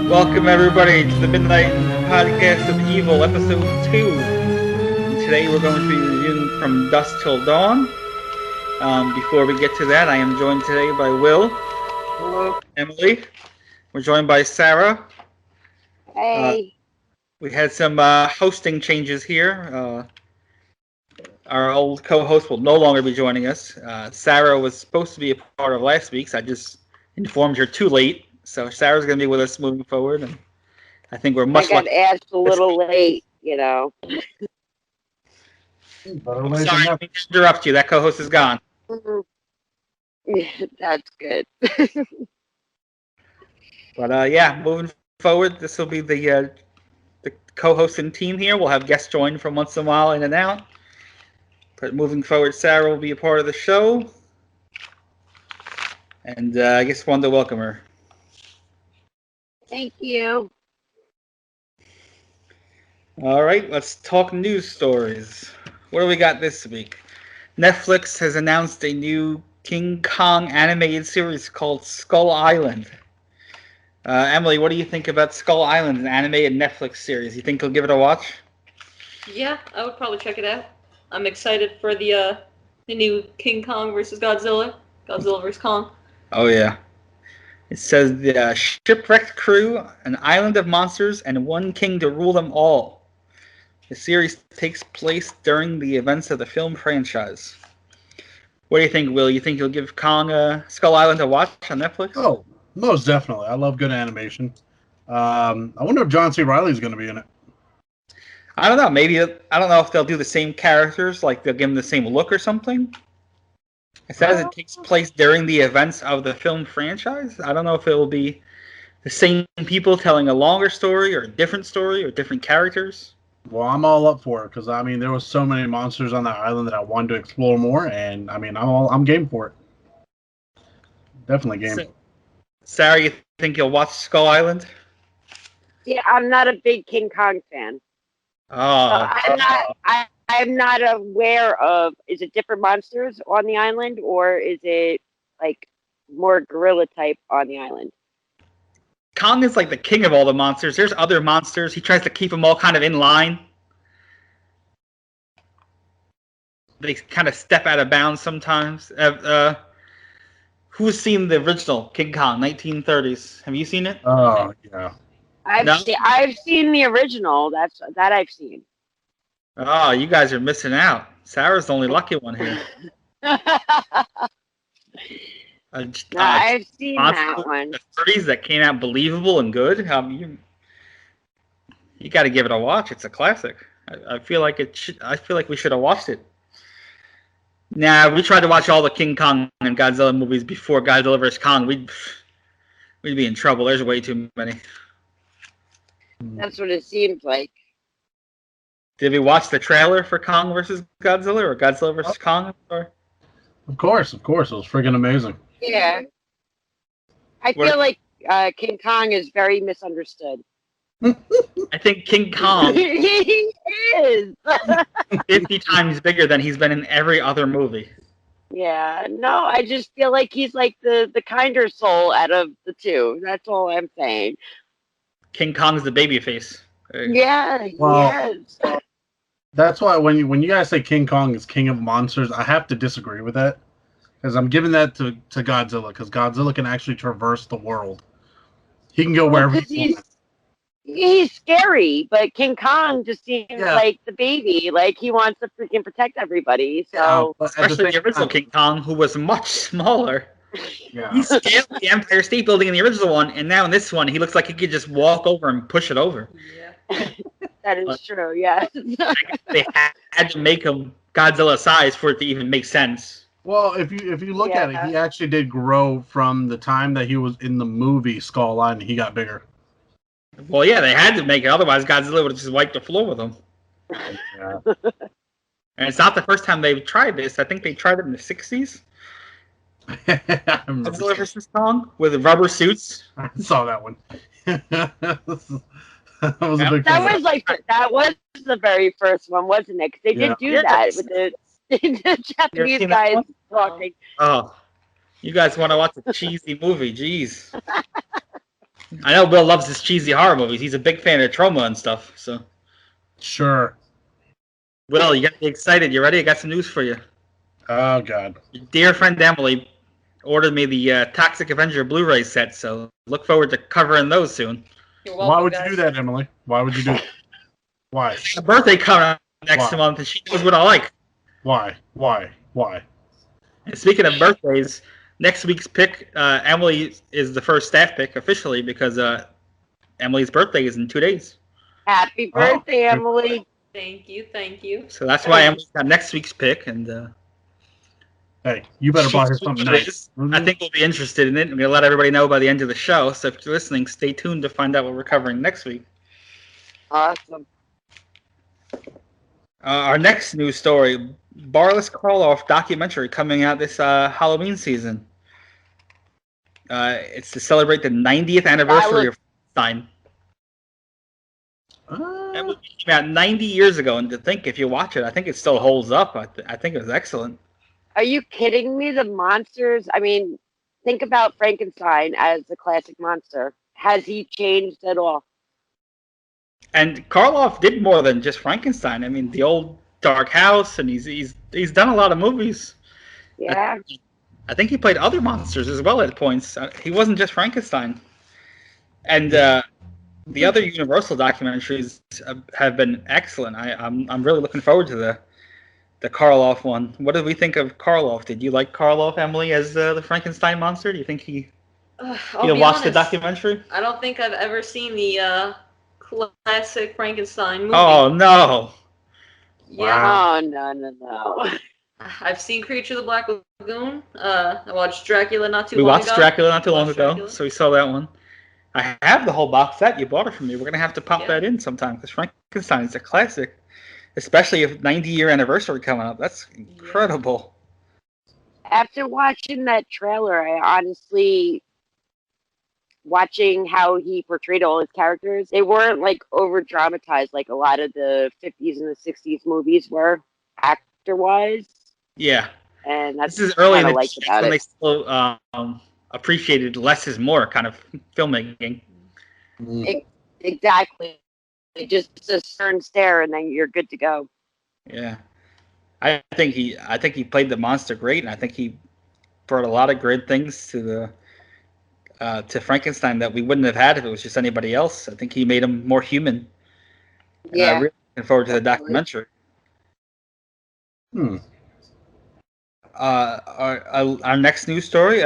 Welcome everybody to the Midnight Podcast of Evil, Episode 2. And today we're going to be reviewing From Dusk Till Dawn. Before we get to that, I am joined today by Will. Hello. Emily. We're joined by Sarah. Hey. We had some hosting changes here. Our old co-host will no longer be joining us. Sarah was supposed to be a part of last week's. I just informed her too late. So Sarah's going to be with us moving forward. And I think we're much I got asked a little late, you know. I'm sorry to interrupt you. That co-host is gone. That's good. But yeah, moving forward, this will be the co-hosting team here. We'll have guests join from once in a while in and out. But moving forward, Sarah will be a part of the show. And I just wanted to welcome her. Thank you. All right, let's talk news stories. What do we got this week? Netflix has announced a new King Kong animated series called Skull Island. Emily, what do you think about Skull Island, an animated Netflix series? You think you'll give it a watch? Yeah, I would probably check it out. I'm excited for the new King Kong versus Godzilla. Godzilla versus Kong. Oh, yeah. It says the shipwrecked crew, an island of monsters, and one king to rule them all. The series takes place during the events of the film franchise. What do you think, Will? You think you'll give Kong Skull Island a watch on Netflix? Oh, most definitely. I love good animation. I wonder if John C. Reilly's going to be in it. I don't know. Maybe I don't know if they'll do the same characters, like they'll give them the same look or something. It says it takes place during the events of the film franchise. I don't know if it will be the same people telling a longer story or a different story or different characters. Well, I'm all up for it because I mean there was so many monsters on that island that I wanted to explore more, and I mean I'm game for it. Definitely game. Sarah, you think you'll watch Skull Island? Yeah, I'm not a big King Kong fan. Oh, I'm not aware of. Is it different monsters on the island, or is it like more gorilla type on the island? Kong is like the king of all the monsters. There's other monsters. He tries to keep them all kind of in line. They kind of step out of bounds sometimes. Who's seen the original King Kong, 1930s? Have you seen it? Oh, yeah. I've seen the original. That I've seen. Oh, you guys are missing out. Sarah's the only lucky one here. I've seen that one. The 30s that came out believable and good. You got to give it a watch. It's a classic. I feel like we should have watched it. Nah, we tried to watch all the King Kong and Godzilla movies before Godzilla vs. Kong. We'd be in trouble. There's way too many. That's what it seems like. Did we watch the trailer for Kong vs. Godzilla or Godzilla vs. Kong? Or? Of course. It was freaking amazing. Yeah. I feel like King Kong is very misunderstood. I think King Kong He is. 50 times bigger than he's been in every other movie. Yeah, no, I just feel like he's like the kinder soul out of the two. That's all I'm saying. King Kong's the baby face. Yeah, Well, yes. That's why when you guys say King Kong is king of monsters, I have to disagree with that because I'm giving that to Godzilla because Godzilla can actually traverse the world. He can go wherever he wants. He's scary, but King Kong just seems like the baby. Like he wants to freaking protect everybody. So especially the original King Kong, who was much smaller. Yeah. He scaled the Empire State Building in the original one, and now in this one, he looks like he could just walk over and push it over. Yeah. That is true, yes. They had to make him Godzilla size for it to even make sense. Well, if you look at it, he actually did grow from the time that he was in the movie Skull Island. He got bigger. Well, yeah, they had to make it. Otherwise, Godzilla would have just wiped the floor with him. Yeah. And it's not the first time they've tried this. I think they tried it in the 60s. Godzilla vs. Kong with rubber suits. I saw that one. That was a big That was the very first one, wasn't it? Because they did do that with the Japanese guys talking. Oh, you guys want to watch a cheesy movie? Jeez. I know Bill loves his cheesy horror movies. He's a big fan of Trauma and stuff. So, Sure. Will, you got to be excited. You ready? I got some news for you. Oh God. Your dear friend Emily ordered me the Toxic Avenger Blu-ray set, so look forward to covering those soon. You're Why welcome, would guys. you do that, Emily? Why would you do that? Why? A birthday coming up next Wow. month, and she knows what I like. Why? And speaking of birthdays, next week's pick, Emily is the first staff pick officially because Emily's birthday is in 2 days. Happy birthday, Emily. Thank you, thank you. So that's why Emily's got next week's pick, and Hey, you better buy her something nice. I think we'll be interested in it. I'm going to let everybody know by the end of the show. So if you're listening, stay tuned to find out what we're covering next week. Awesome. Our next news story, Boris Karloff documentary coming out this Halloween season. It's to celebrate the 90th anniversary of Frankenstein. That movie came out 90 years ago, and to think if you watch it, I think it still holds up. I think it was excellent. Are you kidding me? The monsters. I mean, think about Frankenstein as a classic monster. Has he changed at all? And Karloff did more than just Frankenstein. I mean, the old Dark House, and he's done a lot of movies. Yeah. I think he played other monsters as well at points. He wasn't just Frankenstein. And the other Universal documentaries have been excellent. I'm really looking forward to the Karloff one. What did we think of Karloff? Did you like Karloff, Emily, as the Frankenstein monster? Do you think you watched the documentary? I don't think I've ever seen the classic Frankenstein movie. Oh no! Yeah. Oh, no. I've seen Creature of the Black Lagoon. I watched Dracula not too We long watched ago. Dracula not too long ago, Dracula. so we saw that one. I have the whole box set. You bought it from me. We're gonna have to pop that in sometime because Frankenstein is a classic, especially if 90-year anniversary coming up. That's incredible. After watching that trailer, I honestly, watching how he portrayed all his characters, they weren't like over dramatized like a lot of the 50s and the 60s movies were actor wise. Yeah. And that's this is early in the liked about when it. they still appreciated less is more kind of filmmaking. Exactly. Just a stern stare, and then you're good to go. Yeah, I think he played the monster great, and I think he brought a lot of great things to Frankenstein that we wouldn't have had if it was just anybody else. I think he made him more human. And Yeah. I'm really looking forward to the documentary. Our next news story,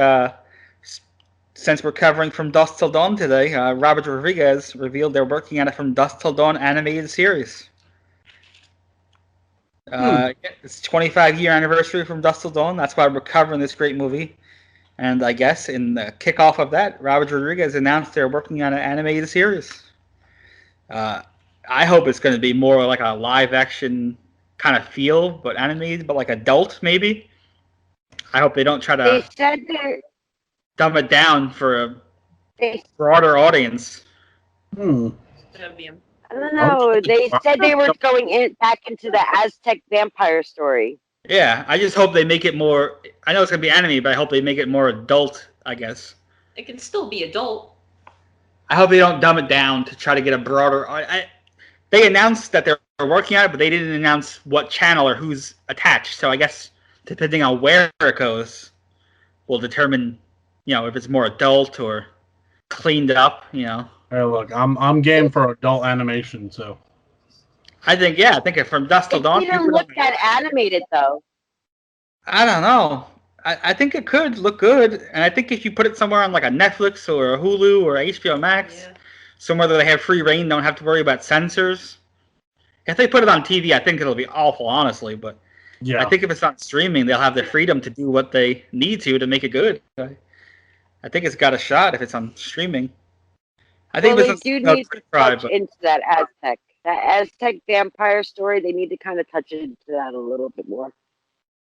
since we're covering From Dusk Till Dawn today, Robert Rodriguez revealed they're working on a From Dusk Till Dawn animated series. It's 25-year anniversary From Dusk Till Dawn. That's why we're covering this great movie. And I guess in the kickoff of that, Robert Rodriguez announced they're working on an animated series. I hope it's going to be more like a live-action kind of feel, but animated, but like adult maybe. I hope they don't try They to said they're. dumb it down for a They, broader audience. That'd be I don't know. They said they were going back into the Aztec vampire story. Yeah, I just hope they make it more. I know it's gonna be anime, but I hope they make it more adult. I guess. It can still be adult. I hope they don't dumb it down to try to get a broader. They announced that they're working on it, but they didn't announce what channel or who's attached. So I guess depending on where it goes, will determine, if it's more adult or cleaned up. Hey, look, I'm game for adult animation, so. I think if From Dusk Till It Dawn. didn't look that animated though. I don't know. I think it could look good, and I think if you put it somewhere on like a Netflix or a Hulu or HBO Max, somewhere that they have free reign, don't have to worry about censors. If they put it on TV, I think it'll be awful, honestly. But yeah, I think if it's on streaming, they'll have the freedom to do what they need to make it good. I think it's got a shot if it's on streaming. I think Well, they do need to touch but into that Aztec. That Aztec vampire story, they need to kind of touch into that a little bit more.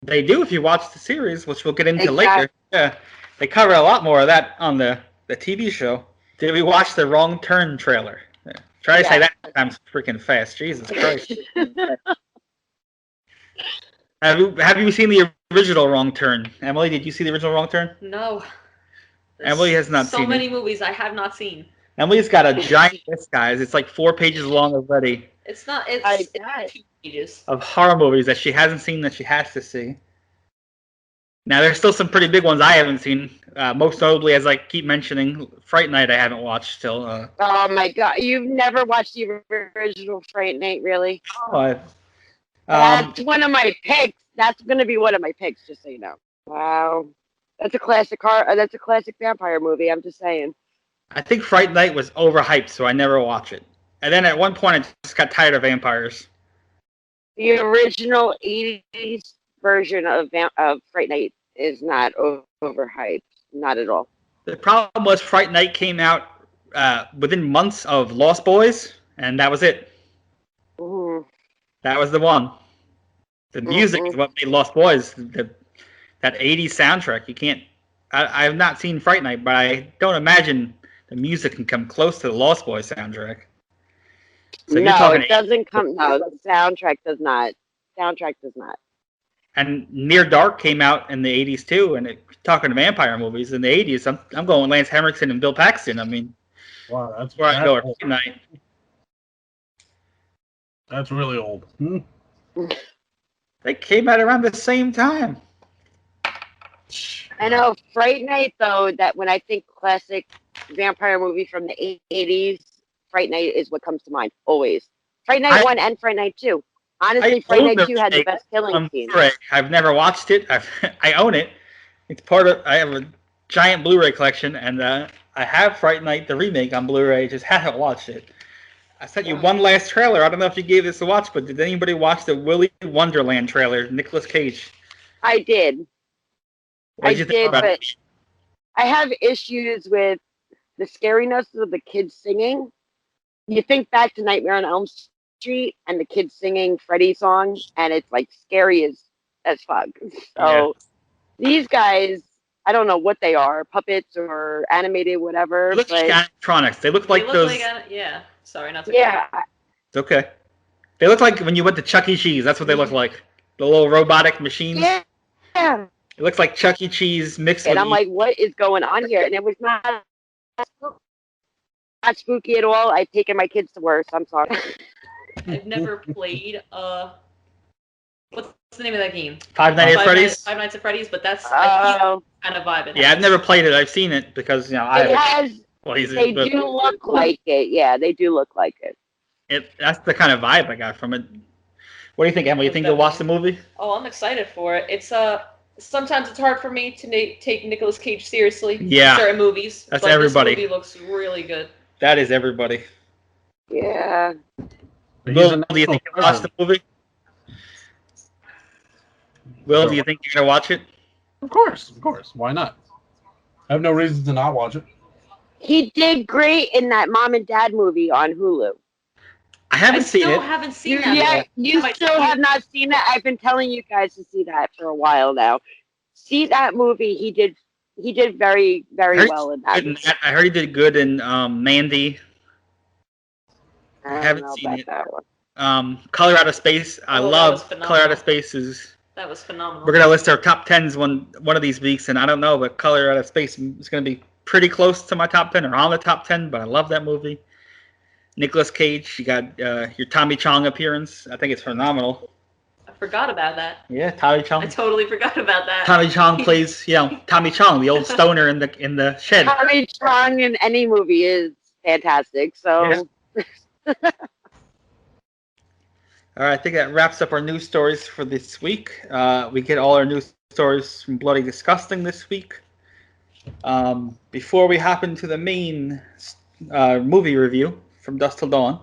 they do if you watch the series, which we'll get into Exactly. later. Yeah, they cover a lot more of that on the TV show. Did we watch the Wrong Turn trailer? Yeah. Try to say that sometimes freaking fast. Jesus Christ. Have you seen the original Wrong Turn? Emily, did you see the original Wrong Turn? No. Emily has not so seen many it. movies I have not seen. Emily's got a giant list, guys. It's like 4 pages long already It's not. It's, I it's bet. 2 pages. of horror movies that she hasn't seen that she has to see. Now, there's still some pretty big ones I haven't seen. Most notably, as I keep mentioning, Fright Night I haven't watched still. Oh my God! You've never watched the original Fright Night, really? That's one of my picks. That's gonna be one of my picks, just so you know. Wow, that's a classic That's a classic vampire movie. I'm just saying. I think Fright Night was overhyped, so I never watched it. And then at one point, I just got tired of vampires. The original '80s version of Fright Night is not overhyped, not at all. The problem was Fright Night came out within months of Lost Boys, and that was it. Mm. That was the one. The music is what made Lost Boys. That 80s soundtrack. You can't. I have not seen Fright Night, but I don't imagine the music can come close to the Lost Boys soundtrack. So No, it doesn't come. No, the soundtrack does not. Soundtrack does not. And Near Dark came out in the 80s too. And talking to vampire movies in the 80s, I'm going with Lance Henriksen and Bill Paxton. I mean, Wow, that's where I go old. every night. That's really old. They came out around the same time. I know Fright Night, though, that when I think classic vampire movie from the 80s, Fright Night is what comes to mind, always. Fright Night 1 and Fright Night 2. Honestly, Fright Night 2 had the best killing scenes. I've never watched it. I own it. It's part of. I have a giant Blu-ray collection, and I have Fright Night the remake on Blu-ray. Just haven't watched it. I sent you one last trailer. I don't know if you gave this a watch, but did anybody watch the Willy Wonderland trailer? Nicolas Cage. I did. What did you think about it? I have issues with the scariness of the kids singing. You think back to Nightmare on Elm Street and the kids singing Freddy's song, and it's like scary as fuck. So these guys, I don't know what they are, puppets or animated, whatever. They look like animatronics. They look like those. Yeah. Sorry, not to. Yeah. It's okay. They look like when you went to Chuck E. Cheese. That's what they look like. The little robotic machines. Yeah. It looks like Chuck E. Cheese mixed with. And I'm like, what is going on here? And it was not spooky at all. I've taken my kids to worse. I'm sorry. I've never played. What's the name of that game? Five Nights at Freddy's. Five Nights at Freddy's, but that's kind of vibe. Yeah, I've never played it. I've seen it because it has. Well, they do look like it. Yeah, they do look like it. That's the kind of vibe I got from it. What do you think, Emily? You think you'll watch the movie? Oh, I'm excited for it. It's sometimes it's hard for me to take Nicolas Cage seriously. Yeah, in certain movies. That's everybody. This movie looks really good. That is everybody. Yeah. Will, do you think you'll watch the movie? Will, do you think you're gonna watch it? Of course. Why not? I have no reason to not watch it. He did great in that Mom and Dad movie on Hulu. I haven't seen it. I haven't seen that. Yeah, you still have not seen that. I've been telling you guys to see that for a while now. See that movie. He did very, very well in that. I heard he did good in Mandy. I haven't seen it. That one. Color Out of Space. I love Color Out of Space. That was phenomenal. We're gonna list our top 10s one of these weeks, and I don't know, but Color Out of Space is gonna be pretty close to my top 10 or on the top 10. But I love that movie. Nicolas Cage. You got your Tommy Chong appearance. I think it's phenomenal. I forgot about that. Yeah, Tommy Chong. I totally forgot about that. Tommy Chong plays, Tommy Chong, the old stoner in the shed. Tommy Chong in any movie is fantastic. So. Yeah. All right, I think that wraps up our news stories for this week. We get all our news stories from Bloody Disgusting this week. Before we hop into the main movie review from Dusk Till Dawn,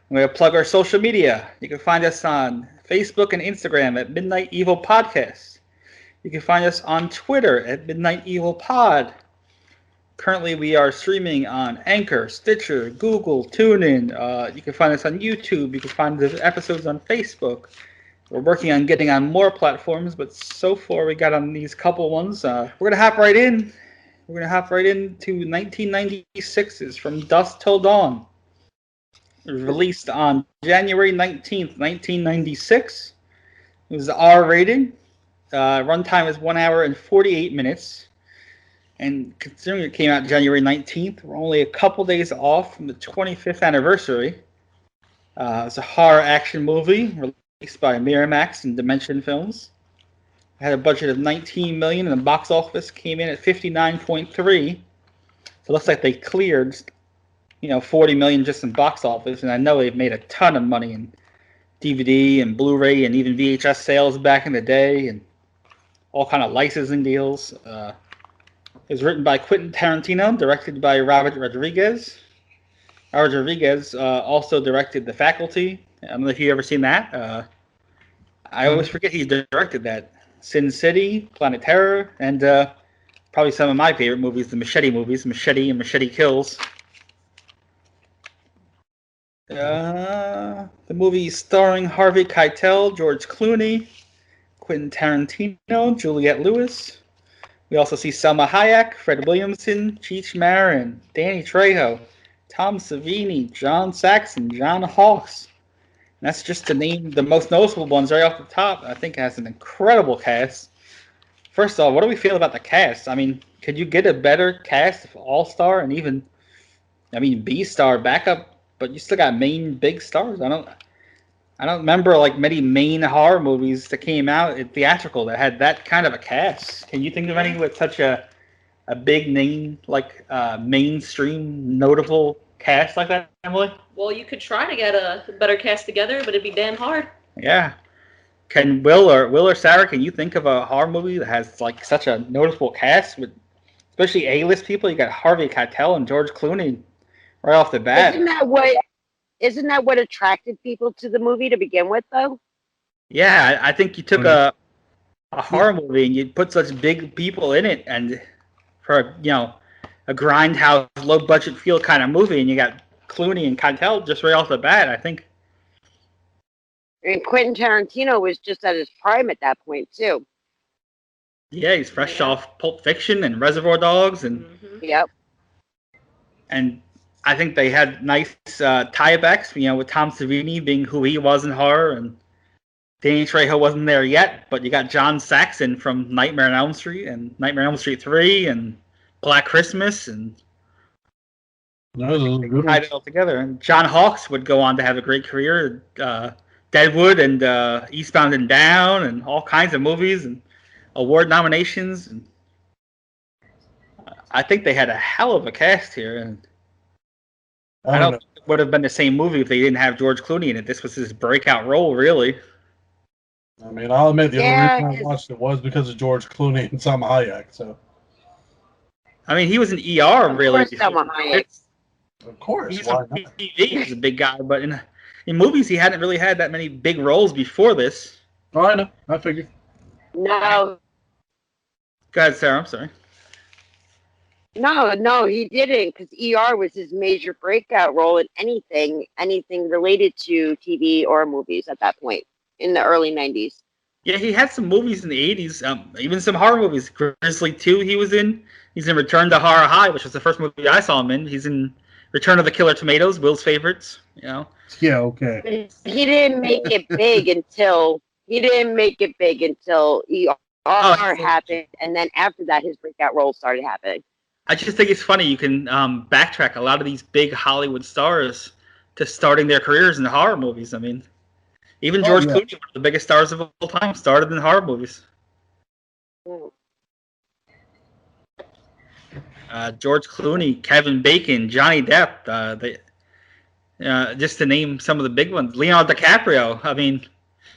I'm going to plug our social media. You can find us on Facebook and Instagram at Midnight Evil Podcast. You can find us on Twitter at Midnight Evil Pod. Currently, we are streaming on Anchor, Stitcher, Google, TuneIn. You can find us on YouTube. You can find the episodes on Facebook. We're working on getting on more platforms, but so far we got on these couple ones. We're going to hop right in. We're going to hop right into 1996's From Dusk Till Dawn. It was released on January 19th, 1996. It was R-rated. Runtime is 1 hour and 48 minutes. And considering it came out January 19th, we're only a couple days off from the 25th anniversary. It's a horror action movie released by Miramax and Dimension Films. It had a budget of $19 million, and the box office came in at $59.3 million. So it looks like they cleared, $40 million just in box office, and I know they've made a ton of money in DVD and Blu-ray and even VHS sales back in the day, and all kind of licensing deals. It was written by Quentin Tarantino, directed by Robert Rodriguez. Robert Rodriguez also directed The Faculty. I don't know if you've ever seen that. I always forget he directed that. Sin City, Planet Terror, and probably some of my favorite movies, the Machete movies, Machete and Machete Kills. The movie starring Harvey Keitel, George Clooney, Quentin Tarantino, Juliette Lewis. We also see Selma Hayek, Fred Williamson, Cheech Marin, Danny Trejo, Tom Savini, John Saxon, John Hawkes. And that's just to name the most noticeable ones right off the top. I think it has an incredible cast. First of all, what do we feel about the cast? I mean, could you get a better cast of all-star and even, B-star backup, but you still got main big stars? I don't remember like many main horror movies that came out at theatrical that had that kind of a cast. Can you think of any with such a big name, like mainstream notable cast like that, Emily? Well, you could try to get a better cast together, but it'd be damn hard. Yeah. Can Will or Sarah, can you think of a horror movie that has like such a noticeable cast with especially A-list people? You got Harvey Keitel and George Clooney right off the bat. Isn't that what attracted people to the movie to begin with, though? Yeah, I think you took a horror movie and you put such big people in it, and for a grindhouse, low budget feel kind of movie, and you got Clooney and Keitel just right off the bat, I think. And Quentin Tarantino was just at his prime at that point too. Yeah, he's fresh off Pulp Fiction and Reservoir Dogs, and Yep. And I think they had nice tiebacks, with Tom Savini being who he was in horror, and Danny Trejo wasn't there yet, but you got John Saxon from Nightmare on Elm Street and Nightmare on Elm Street 3 and Black Christmas, and tied it all together. And John Hawkes would go on to have a great career, Deadwood and Eastbound and Down, and all kinds of movies and award nominations. And I think they had a hell of a cast here, and I don't think it would have been the same movie if they didn't have George Clooney in it. This was his breakout role, really. I mean, I'll admit the only reason I watched it was because of George Clooney and Salma Hayek. So, I mean, he was an ER, really. Salma Hayek. Of course, He's a big guy, but in movies he hadn't really had that many big roles before this. Oh, I know. I figured. No. Go ahead, Sarah. I'm sorry. No, he didn't, because ER was his major breakout role in anything related to TV or movies at that point in the early 90s. Yeah, he had some movies in the 80s, even some horror movies. Grizzly 2 he was in. He's in Return to Horror High, which was the first movie I saw him in. He's in Return of the Killer Tomatoes, Will's favorites, Yeah, okay. He didn't make it big until ER happened, and then after that his breakout role started happening. I just think it's funny you can backtrack a lot of these big Hollywood stars to starting their careers in horror movies. I mean, even George Clooney, one of the biggest stars of all time, started in horror movies. George Clooney, Kevin Bacon, Johnny Depp, just to name some of the big ones. Leonardo DiCaprio, I mean,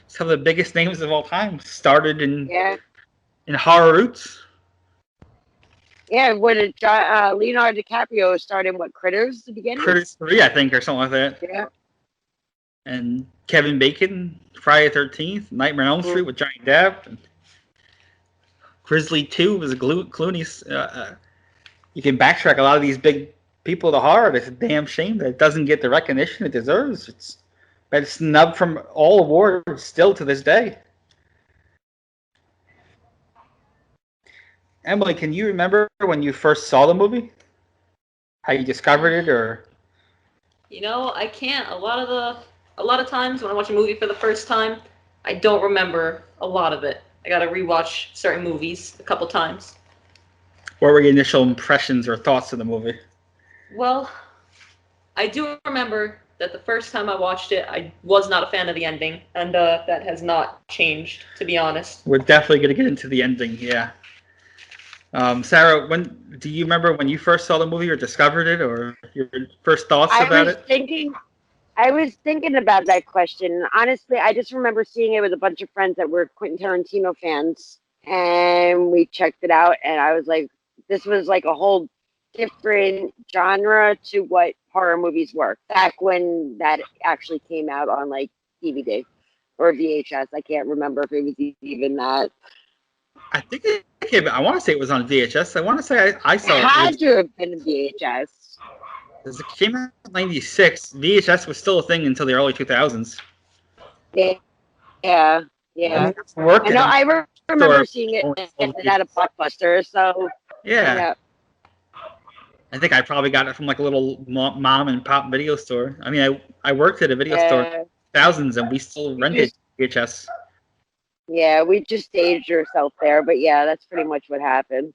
some of the biggest names of all time started in horror roots. Yeah, Leonardo DiCaprio started in Critters at the beginning? Critters 3, I think, or something like that. Yeah. And Kevin Bacon, Friday the 13th, Nightmare on Elm Street with Johnny Depp. And Grizzly 2 was Clooney's. You can backtrack a lot of these big people to horror. It's a damn shame that it doesn't get the recognition it deserves. It's been snubbed from all awards still to this day. Emily, can you remember when you first saw the movie? How you discovered it, or? I can't. A lot of times when I watch a movie for the first time, I don't remember a lot of it. I gotta rewatch certain movies a couple times. What were your initial impressions or thoughts of the movie? Well, I do remember that the first time I watched it, I was not a fan of the ending, and that has not changed, to be honest. We're definitely going to get into the ending, yeah. Sarah, do you remember when you first saw the movie or discovered it, or your first thoughts about it? I was thinking about that question. Honestly, I just remember seeing it with a bunch of friends that were Quentin Tarantino fans, and we checked it out, and I was like, this was like a whole different genre to what horror movies were back when that actually came out on like DVD or VHS. I can't remember if it was even that. I think I want to say it was on VHS. I want to say I saw It it. had to have been VHS. It came out in '96. VHS was still a thing until the early 2000s. Yeah. I know. I remember seeing it at a Blockbuster. So yeah. I think I probably got it from like a little mom and pop video store. I mean, I worked at a video store in the thousands, and we still rented VHS. Yeah, we just aged ourselves there, but yeah, that's pretty much what happened.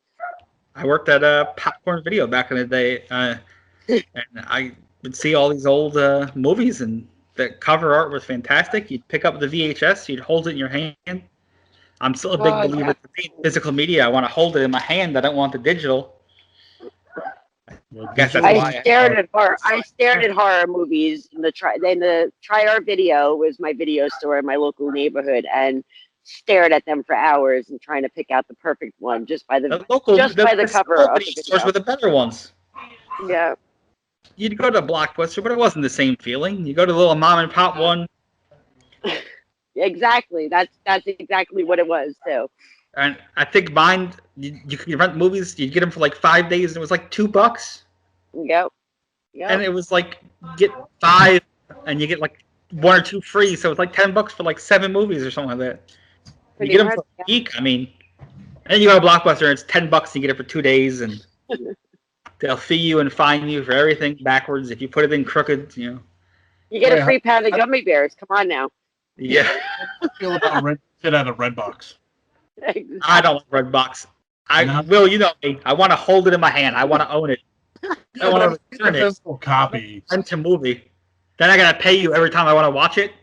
I worked at a Popcorn Video back in the day, and I would see all these old movies, and the cover art was fantastic. You'd pick up the VHS, you'd hold it in your hand. I'm still a big believer in physical media. I want to hold it in my hand. I don't want the digital. I stared at horror movies in the Try Art Video was my video store in my local neighborhood, and stared at them for hours and trying to pick out the perfect one just by the cover of the video. Stores were the better ones. Yeah. You'd go to Blockbuster, but it wasn't the same feeling. You go to the little mom and pop one. Exactly. That's exactly what it was too. And I think mine, you could rent movies. You'd get them for like 5 days, and it was like $2. Yep. And it was like get 5, and you get like 1 or 2 free. So it's like $10 for like 7 movies or something like that. You get them for a week. I mean, and then you go to Blockbuster, and it's $10. And you get it for 2 days, and they'll fee you and fine you for everything backwards if you put it in crooked. You get a free pound of gummy bears. Come on now. Yeah. I feel about renting shit out of Redbox. Exactly. I don't like Redbox. Will, you know me. I want to hold it in my hand. I want to own it. I want to return it. Physical copy. Rent a movie. Then I gotta pay you every time I want to watch it.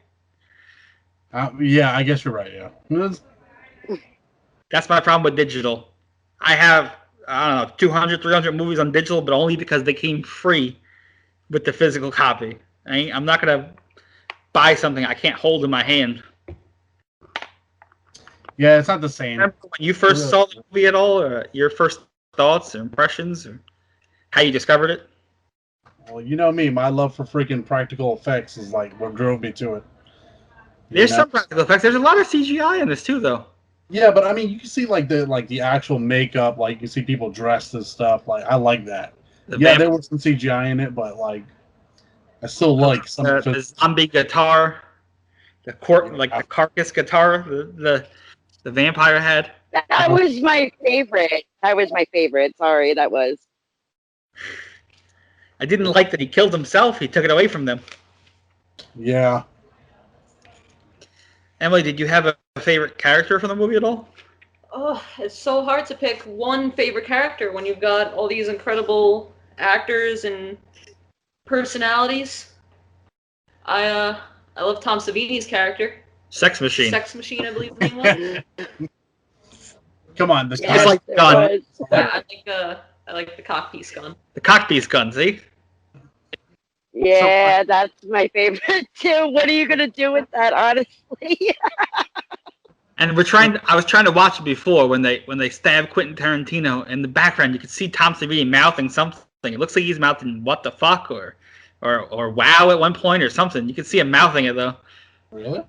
Yeah, I guess you're right. Yeah. That's my problem with digital. I have, I don't know, 200, 300 movies on digital, but only because they came free with the physical copy. I'm not gonna buy something I can't hold in my hand. Yeah, it's not the same. Remember when you first saw the movie at all, or your first thoughts or impressions, or how you discovered it? Well, you know me. My love for freaking practical effects is like what drove me to it. There's some practical effects. There's a lot of CGI in this too, though. Yeah, but I mean, you can see like the actual makeup. Like you see people dressed as stuff. Like I like that. There was some CGI in it, but like I still like some of the zombie guitar, the carcass guitar, the vampire had. That was my favorite. Sorry, that was. I didn't like that he killed himself. He took it away from them. Yeah. Emily, did you have a favorite character from the movie at all? Oh, it's so hard to pick one favorite character when you've got all these incredible actors and personalities. I love Tom Savini's character. Sex Machine. Sex Machine, I believe his name was. Come on, this guy's like gun. Yeah, I like the cockpiece gun. The cockpiece gun, see? Yeah, that's my favorite too. What are you gonna do with that, honestly? And I was trying to watch it before when they stabbed Quentin Tarantino. In the background, you could see Tom Savini mouthing something. It looks like he's mouthing "what the fuck" or "wow" at one point or something. You could see him mouthing it though. Really?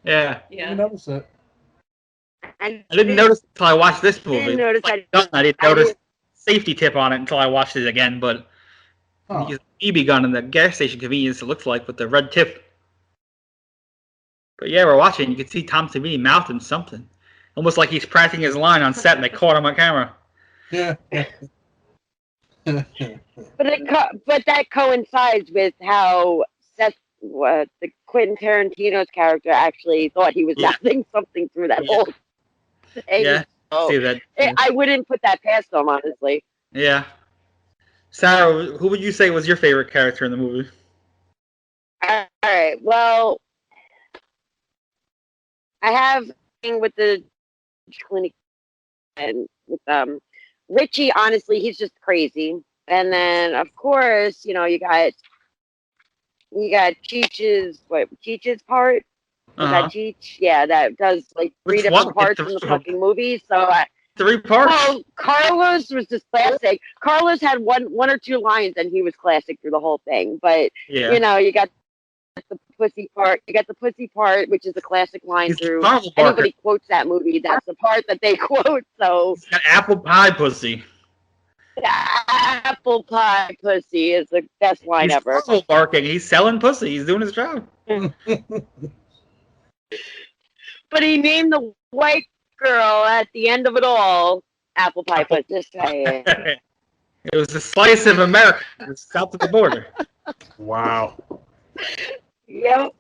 Yeah. I didn't notice it. I didn't notice until I watched this movie. I didn't notice safety tip on it until I watched it again. But he used a BB gun in the gas station convenience. It looked like with the red tip. But yeah, we're watching. You can see Tom Savini mouthing something, almost like he's practicing his line on set, and they caught him on camera. Yeah. But that coincides with how the Quentin Tarantino's character actually thought he was mouthing something through that whole thing. Yeah, see that. I wouldn't put that past them, honestly. Yeah. Sarah, who would you say was your favorite character in the movie? All right. Well, I have a thing with the clinic and with Richie. Honestly, he's just crazy. And then, of course, you got Cheech's part. Was that Cheech? Yeah, that does like three different parts in the fucking movie. So 3 parts. Well, Carlos was just classic. Carlos had one or two lines, and he was classic through the whole thing. But yeah. You got the pussy part. You got the pussy part, which is a classic line through. Anybody quotes that movie, that's the part that they quote. So he's got apple pie pussy. Apple pie pussy is the best line ever. He's barking. He's selling pussy. He's doing his job. But he named the white girl at the end of it all apple pie pussy. Just saying. It was a slice of America, south of the border. Wow. Yep.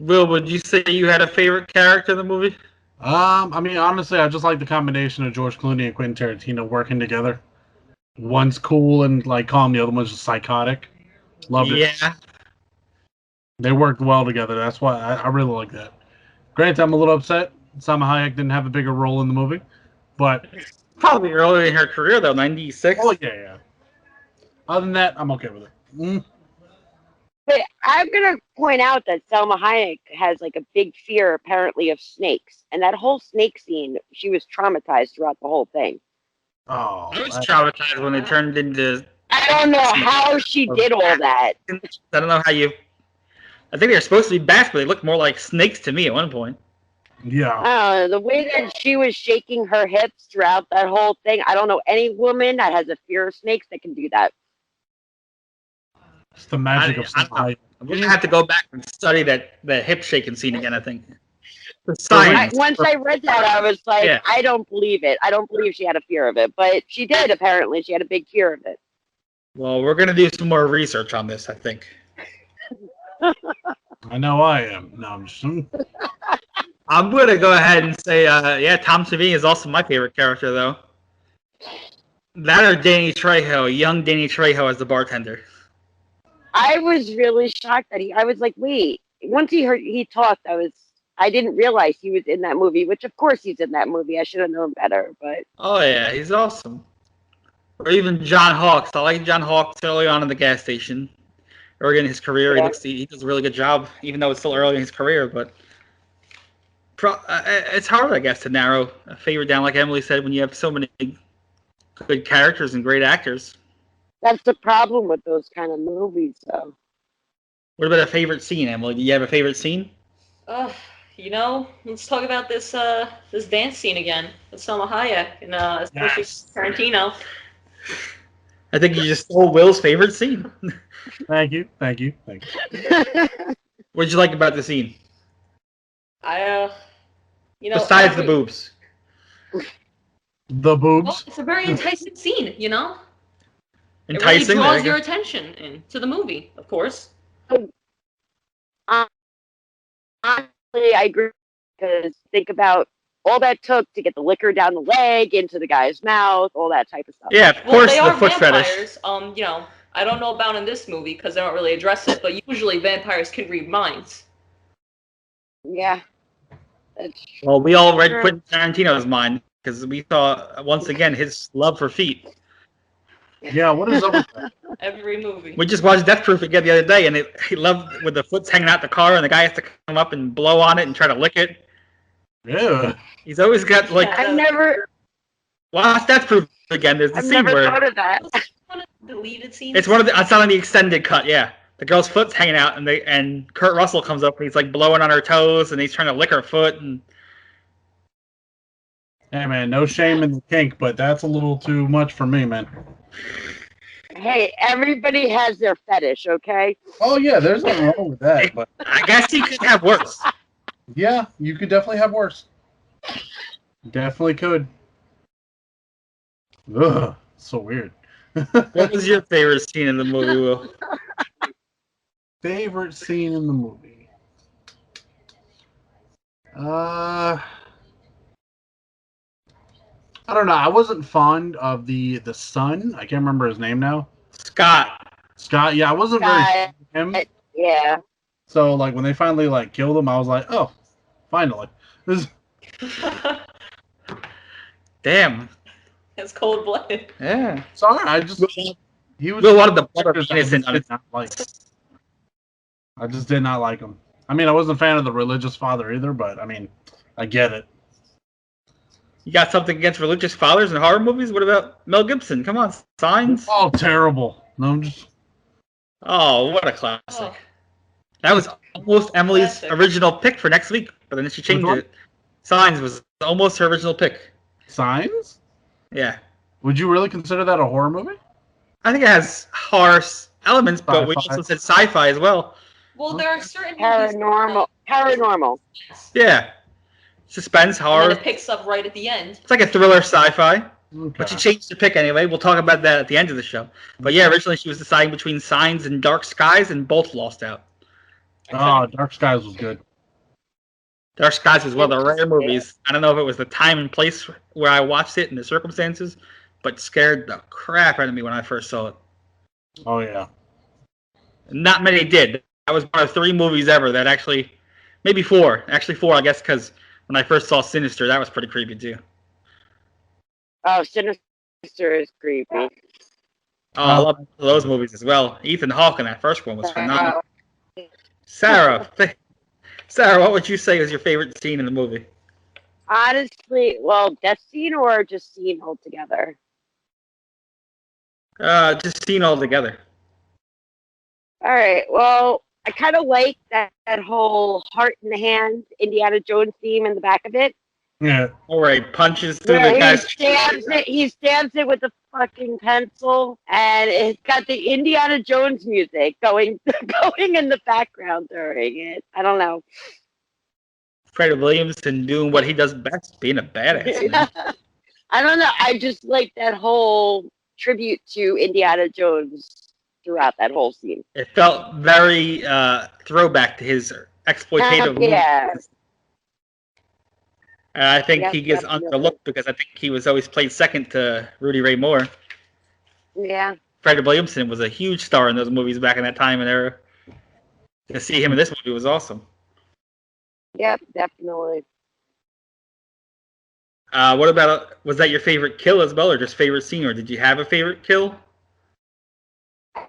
Will, would you say you had a favorite character in the movie? I mean, honestly, I just like the combination of George Clooney and Quentin Tarantino working together. One's cool and like calm, the other one's just psychotic. Love it. Yeah. They worked well together. That's why I really like that. Granted, I'm a little upset Salma Hayek didn't have a bigger role in the movie, but probably early in her career though, 96. Oh yeah. Other than that, I'm okay with it. But I'm gonna point out that Salma Hayek has like a big fear apparently of snakes, and that whole snake scene, she was traumatized throughout the whole thing. Oh, I was traumatized when it turned into. I don't know how she did all that. I don't know how you. I think they're supposed to be bats, but they look more like snakes to me at one point. Yeah. The way that she was shaking her hips throughout that whole thing, I don't know any woman that has a fear of snakes that can do that. It's the magic of Salma Hayek. I'm gonna have to go back and study that hip shaking scene again. I think. The science. Once I read that, I was like, yeah. I don't believe it. I don't believe she had a fear of it, but she did. Apparently, she had a big fear of it. Well, we're gonna do some more research on this, I think. I know I am. No, I'm just. I'm gonna go ahead and say, yeah, Tom Savini is also my favorite character, though. That or Danny Trejo, young Danny Trejo as the bartender. I was really shocked that I was like, wait. Once he talked, I didn't realize he was in that movie. Which of course he's in that movie. I should have known better, but. Oh yeah, he's awesome. Or even John Hawkes. I like John Hawkes early on in the gas station. Early in his career, yeah. he does a really good job, even though it's still early in his career. But it's hard, I guess, to narrow a favorite down, like Emily said, when you have so many good characters and great actors. That's the problem with those kind of movies, though. What about a favorite scene, Emily? Do you have a favorite scene? Let's talk about this dance scene again with Salma Hayek and especially Tarantino. I think you just stole Will's favorite scene. Thank you. What did you like about the scene? Besides the boobs. The boobs? Well, it's a very enticing scene, Enticing? It really draws your attention into the movie, of course. Honestly, I agree, because think about all that took to get the liquor down the leg, into the guy's mouth, all that type of stuff. Yeah, of course, they the are foot vampires. fetish. I don't know about in this movie because they don't really address it, but usually vampires can read minds. Yeah. Well, we all read Quentin Tarantino's mind because we saw, once again, his love for feet. Yeah, what is up with that? Every movie. We just watched Death Proof again the other day, and he loved with the foot's hanging out the car, and the guy has to come up and blow on it and try to lick it. Yeah. He's always got, like... I've never... Watch Death Proof again. There's the scene never where... thought of that. One of the deleted scenes? It's on the extended cut, yeah. The girl's foot's hanging out, and Kurt Russell comes up, and he's, like, blowing on her toes, and he's trying to lick her foot, and... Hey, man, no shame in the kink, but that's a little too much for me, man. Hey, everybody has their fetish, okay? Oh, yeah, there's nothing wrong with that. But I guess you could have worse. Yeah, you could definitely have worse. Definitely could. Ugh, so weird. What was your favorite scene in the movie, Will? Favorite scene in the movie? I don't know. I wasn't fond of the son. I can't remember his name now. Scott. Scott. Yeah, I wasn't very Scott. fan of him. Yeah. So like when they finally like killed him, I was like, oh, finally. This Damn. It's cold-blooded. Yeah. sorry. I just he was Will wanted the blood characters of I just innocent on did his not like. I just did not like him. I mean, I wasn't a fan of the religious father either, but I mean, I get it. You got something against religious fathers in horror movies? What about Mel Gibson? Come on, Signs. Oh, terrible. No, I'm just. Oh, what a classic. Oh, That was almost Emily's Classic. original pick for next week, but then she changed one? it. Signs was almost her original pick. Signs? Yeah. Would you really consider that a horror movie? I think it has horror elements, but we Sci-fi. also said sci-fi as well. well, there are certain movies Paranormal. Yeah. Suspense, and horror. then it picks up right at the end. It's like a thriller sci-fi. Okay. But she changed the pick anyway. We'll talk about that at the end of the show. But yeah, originally she was deciding between Signs and Dark Skies, and both lost out. Oh, Dark Skies was good. Dark Skies was one of the rare movies. I don't know if it was the time and place where I watched it and the circumstances, but scared the crap out of me when I first saw it. Oh, yeah. Not many did. That was one of 3 movies ever that actually, maybe 4. Actually 4, I guess, because when I first saw Sinister, that was pretty creepy too. Oh, Sinister is creepy. Oh, I love those movies as well. Ethan Hawke in that first one was phenomenal. Sarah, what would you say was your favorite scene in the movie? Honestly, well, death scene or just scene altogether? Just scene all together. All right. Well, I kind of like that whole heart in the hand Indiana Jones theme in the back of it. Yeah. All right, punches through the Where guy's. he stabs it with a fucking pencil, and it's got the Indiana Jones music going in the background during it. I don't know. Freddie Williamson doing what he does best, being a badass. Man. I don't know. I just like that whole tribute to Indiana Jones throughout that whole scene. It felt very throwback to his exploitative Yeah. movies. I think Yep, he gets definitely. underlooked because I think he was always played second to Rudy Ray Moore. Yeah. Freddie Williamson was a huge star in those movies back in that time and era. To see him in this movie was awesome. Yep, definitely. What about, was that your favorite kill as well, or just favorite scene, or did you have a favorite kill?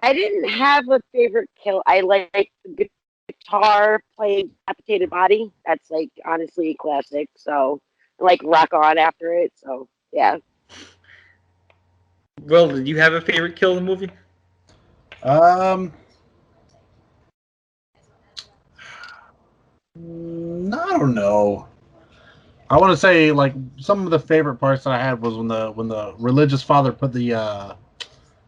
I didn't have a favorite kill. I like the guitar playing Decapitated Body. That's like honestly a classic. So I like Rock On after it. So yeah. Will, did you have a favorite kill in the movie? I don't know. I want to say like some of the favorite parts that I had was when the religious father put the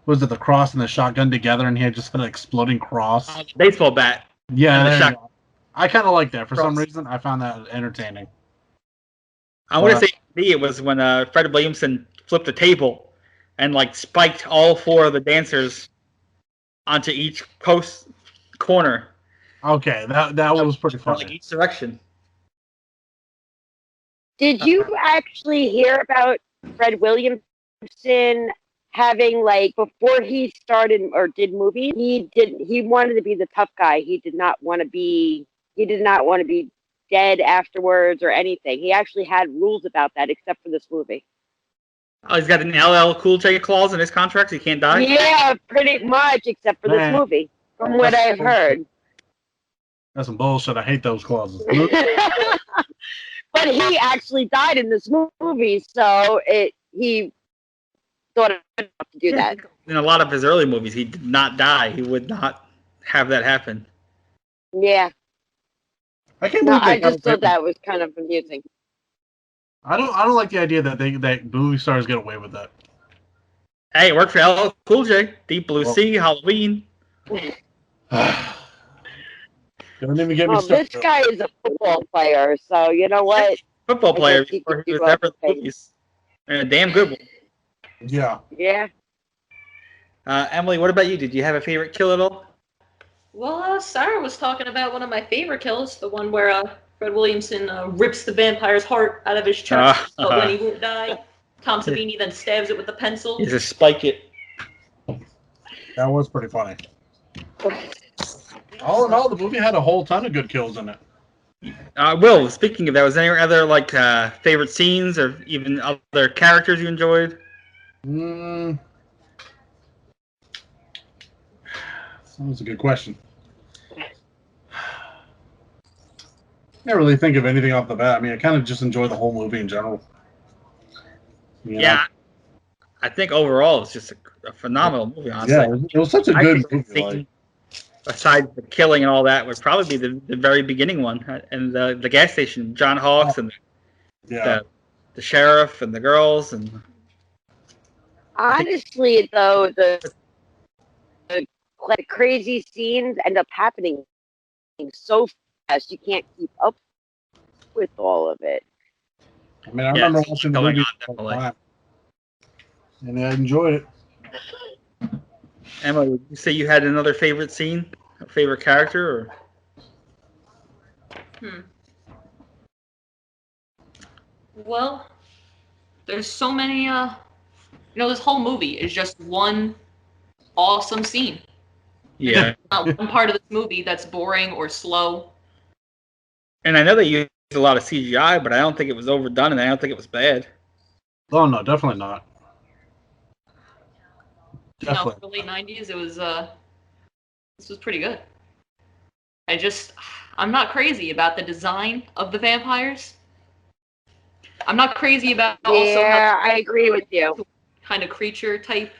the cross and the shotgun together, and he had just an exploding cross. Baseball bat. Yeah, and the there you shotgun. go. I kind of like that for some Cross. reason. I found that entertaining. I want to say for me it was when Fred Williamson flipped the table and like spiked all 4 of the dancers onto each post corner. Okay, that was pretty From funny. like each direction. Did you actually hear about Fred Williamson having like before he started or did movies? He wanted to be the tough guy. He did not want to be dead afterwards or anything. He actually had rules about that except for this movie. Oh, he's got an LL Cool J clause in his contract. He can't die. Yeah, pretty much except for this Man. movie, from what I've heard. That's some bullshit. I hate those clauses. But he actually died in this movie, so he thought enough to do that. In a lot of his early movies, he did not die. He would not have that happen. Yeah. I can't No, believe they I just got thought that was kind of amusing. I don't like the idea that that movie stars get away with that. Hey, it worked for LL Cool J. Deep Blue Sea, Halloween. Don't even get me Well, this started. guy is a football player, so you know what? Football player guess he before could he do was ever in other things. movies. And a damn good one. Yeah. Yeah. Emily, what about you? Did you have a favorite kill at all? Well, Sarah was talking about one of my favorite kills, the one where Fred Williamson rips the vampire's heart out of his chest, but when he won't die. Tom Savini then stabs it with the pencil. You just spike it. That was pretty funny. All in all, the movie had a whole ton of good kills in it. Will, speaking of that, was there any other like favorite scenes or even other characters you enjoyed? That was a good question. Can't really think of anything off the bat. I mean, I kind of just enjoy the whole movie in general. You know? Yeah, I think overall it's just a phenomenal movie. Honestly, Yeah, it was such a I good think the movie. scene, besides the killing and all that, would probably be the very beginning one, and the gas station, John Hawkes and Yeah. the sheriff and the girls and. Honestly, though, the crazy scenes end up happening so fast you can't keep up with all of it. I mean, I remember watching the going movie on, definitely. time, and I enjoyed it. Emma, would you say you had another favorite scene, a favorite character, or? Well, there's so many. This whole movie is just one awesome scene. Yeah. There's not one part of this movie that's boring or slow. And I know they used a lot of CGI, but I don't think it was overdone, and I don't think it was bad. Oh no, definitely not. Definitely. For the late '90s, it was this was pretty good. I'm not crazy about the design of the vampires. I'm not crazy about I agree with you. Kind of creature type.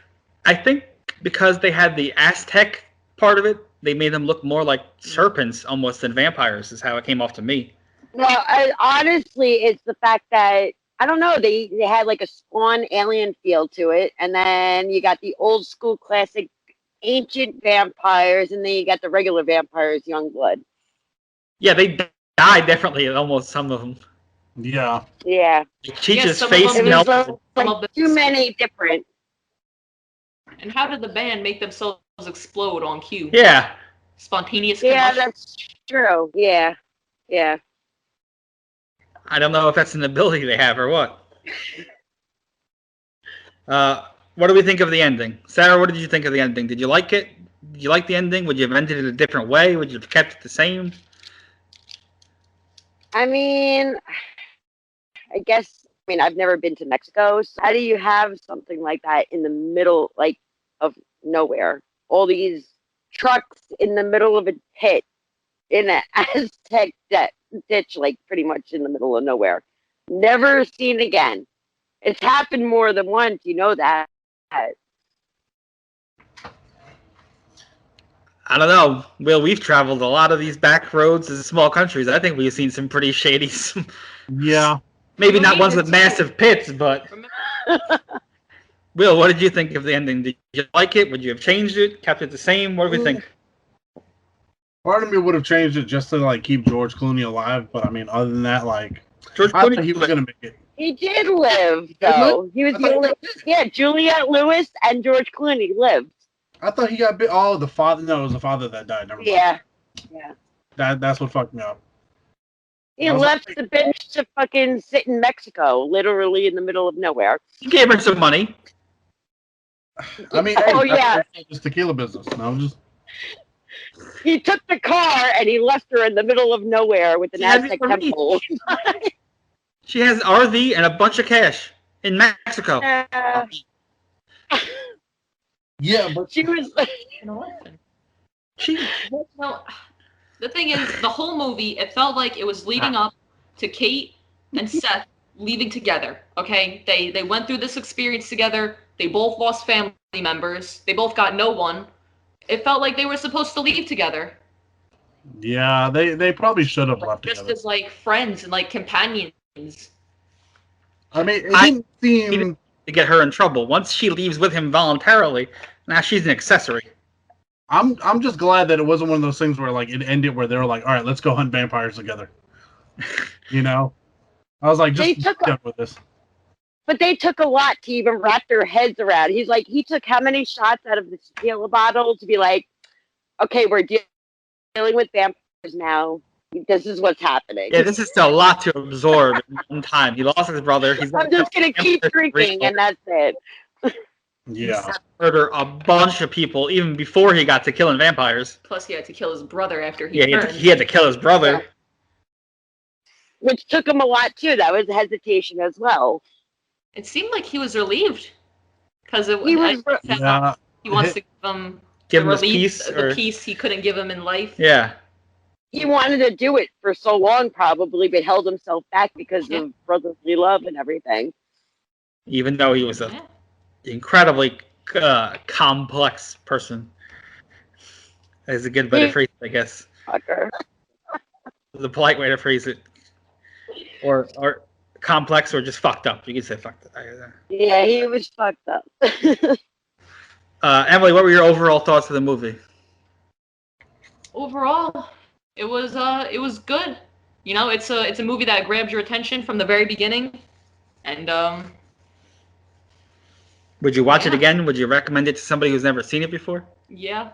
I think because they had the Aztec part of it, they made them look more like serpents almost than vampires, is how it came off to me. Well, honestly, it's the fact that, I don't know, they had like a Spawn alien feel to it, and then you got the old school classic ancient vampires, and then you got the regular vampires, young blood. Yeah, they died differently, almost some of them. Yeah. Yeah. Cheech's some of face them- melted. Like too many different. And how did the band make themselves explode on cue? Yeah. Spontaneous Yeah, combustion. that's true. Yeah. Yeah. I don't know if that's an ability they have or what. What do we think of the ending? Sarah, what did you think of the ending? Did you like it? Did you like the ending? Would you have ended it a different way? Would you have kept it the same? I mean, I've never been to Mexico. So how do you have something like that in the middle, like, of nowhere? All these trucks in the middle of a pit in an Aztec ditch, like pretty much in the middle of nowhere. Never seen again. It's happened more than once, you know that. I don't know. Will, we've traveled a lot of these back roads in small countries. I think we've seen some pretty shady. Yeah. Maybe Well, not we ones did with too. massive pits, but. Will, what did you think of the ending? Did you like it? Would you have changed it? Kept it the same? What do we think? Part of me would have changed it just to like keep George Clooney alive, but I mean, other than that, like, George I thought Clooney. he was gonna make it. He did live, though. He was the only. Yeah, Juliette Lewis and George Clooney lived. I thought he got bit. Oh, the father. No, it was the father that died. Never mind. Yeah. Yeah. That's what fucked me up. He I was left like- the bitch to fucking sit in Mexico, literally in the middle of nowhere. He gave her some money. I mean, Oh, hey, yeah. that's just tequila business. No, just He took the car and he left her in the middle of nowhere with an She had Aztec the money. temple. She has an RV and a bunch of cash in Mexico. yeah, but She was. She, No, the thing is, the whole movie, it felt like it was leading up to Kate and Seth leaving together. Okay, they went through this experience together. They both lost family members. They both got no one. It felt like they were supposed to leave together, yeah, they probably should have left just together. as like friends and like companions. I mean, it I- didn't seem. to get her in trouble. Once she leaves with him voluntarily, now she's an accessory. I'm just glad that it wasn't one of those things where like it ended where they were like, all right, let's go hunt vampires together. You know, I was like, They just took done with this. But they took a lot to even wrap their heads around. He's like, he took how many shots out of the tequila bottle to be like, okay, we're dealing with vampires now. This is what's happening. Yeah, this is still a lot to absorb at one time. He lost his brother. He's I'm just gonna keep drinking, and that's it. Yeah. Murder a bunch of people even before he got to killing vampires. Plus, he had to kill his brother after he Yeah, turned. he had to kill his brother. Yeah. Which took him a lot too. That was hesitation as well. It seemed like he was relieved because He was. Yeah. he wants to give him Give the him his relief, peace, the or peace he couldn't give him in life. yeah. He wanted to do it for so long, probably, but held himself back because of brotherly love and everything. Even though he was a incredibly complex person. That's a good way to phrase it, I guess. Fucker. The polite way to phrase it. Or complex, or just fucked up. You could say fucked up. Yeah, he was fucked up. Emily, what were your overall thoughts of the movie? Overall, it was good. You know, it's a movie that grabs your attention from the very beginning, and Would you watch it again? Would you recommend it to somebody who's never seen it before? yeah,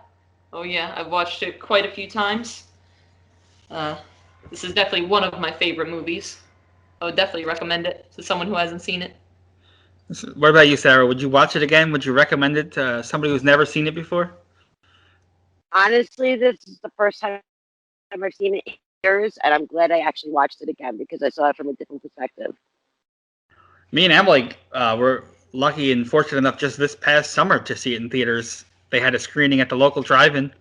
oh yeah, I've watched it quite a few times. This is definitely one of my favorite movies. I would definitely recommend it to someone who hasn't seen it. What about you, Sarah? Would you watch it again? Would you recommend it to somebody who's never seen it before? Honestly, this is the first time I've seen it in years, and I'm glad I actually watched it again because I saw it from a different perspective. Me and Emily were lucky and fortunate enough just this past summer to see it in theaters. They had a screening at the local drive-in.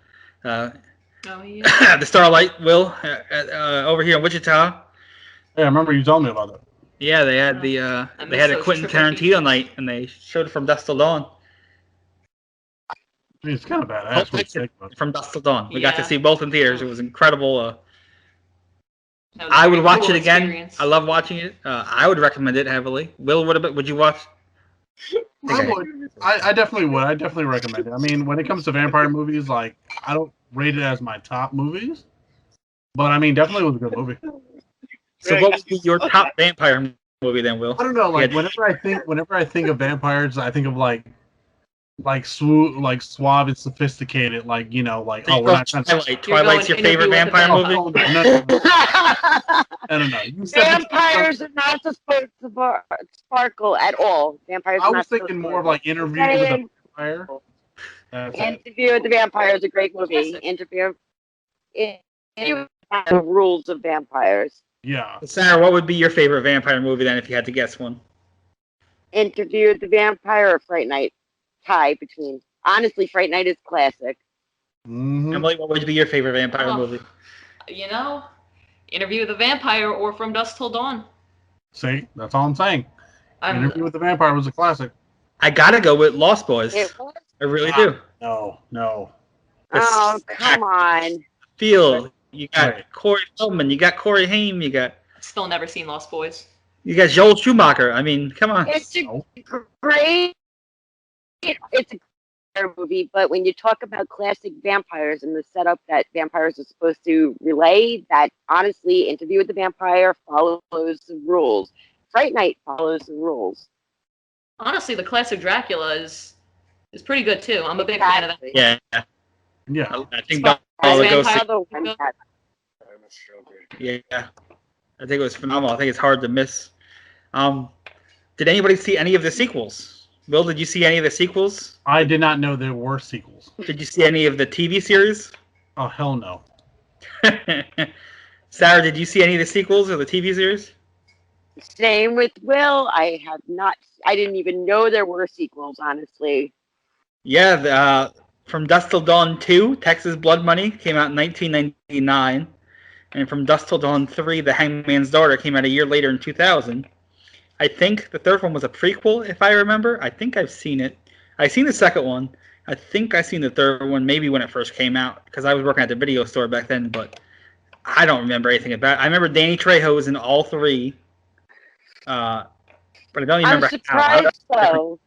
Oh yeah. The Starlight, Will, over here in Wichita. Yeah, I remember you told me about it. Yeah, they had they had a those Quentin triple Tarantino features. night, and they showed it From Dusk Till Dawn. I mean, it's kind of badass. when you think about it. From Dusk Till Dawn. We got to Yeah. see both in theaters. It was incredible. That was a I would very watch cool it again. experience. I love watching it. I would recommend it heavily. Will, would you watch? I would. I definitely would. I definitely recommend it. I mean, when it comes to vampire movies, like, I don't rate it as my top movies, but I mean, definitely was a good movie. So, what would be your top vampire movie then, Will? I don't know. Like, Yeah. whenever I think of vampires, I think of like suave and sophisticated. Like, you know, like, oh, we're not trying to. Twilight. Twilight's your going favorite Interview with the vampire Vampire. movie? No. You said Vampires are not supposed to sparkle at all. Vampires I are was not thinking supposed more to. of like Interview with a Vampire. That's it. Interview with the Vampire is a great movie. Interview with the rules of vampires. Yeah. Sarah, what would be your favorite vampire movie then, if you had to guess one? Interview with the Vampire or Fright Night. Tie between. Honestly, Fright Night is classic. Mm-hmm. Emily, what would be your favorite vampire movie? You know, Interview with the Vampire or From Dusk Till Dawn. See, that's all I'm saying. I'm, Interview with the Vampire was a classic. I gotta go with Lost Boys. It was. I really do. No. Oh, come on. Feel. You got Right. Corey Feldman. You got Corey Haim. You got still never seen Lost Boys. Joel Schumacher. I mean, come on. It's a No. great. It's a great movie, but when you talk about classic vampires and the setup that vampires are supposed to relay, that honestly, Interview with the Vampire follows the rules. Fright Night follows the rules. Honestly, the classic Dracula is pretty good too. I'm a big fan of that. Yeah. Yeah. I think Spot- all the Vampire- ghosts. Other one that- Yeah. I think it was phenomenal. I think it's hard to miss. Did anybody see any of the sequels? Will, did you see any of the sequels? I did not know there were sequels. Did you see any of the TV series? Oh, hell no. Sarah, did you see any of the sequels or the TV series? Same with Will. I have not. I didn't even know there were sequels. Honestly, Yeah, From Dusk Till Dawn 2, Texas Blood Money, came out in 1999. And From Dusk Till Dawn 3, The Hangman's Daughter, came out a year later in 2000. I think the third one was a prequel, if I remember. I think I've seen it. I've seen the second one. I think I've seen the third one, maybe when it first came out, because I was working at the video store back then, but I don't remember anything about it. I remember Danny Trejo was in all three, but I don't even I'm remember surprised how. though.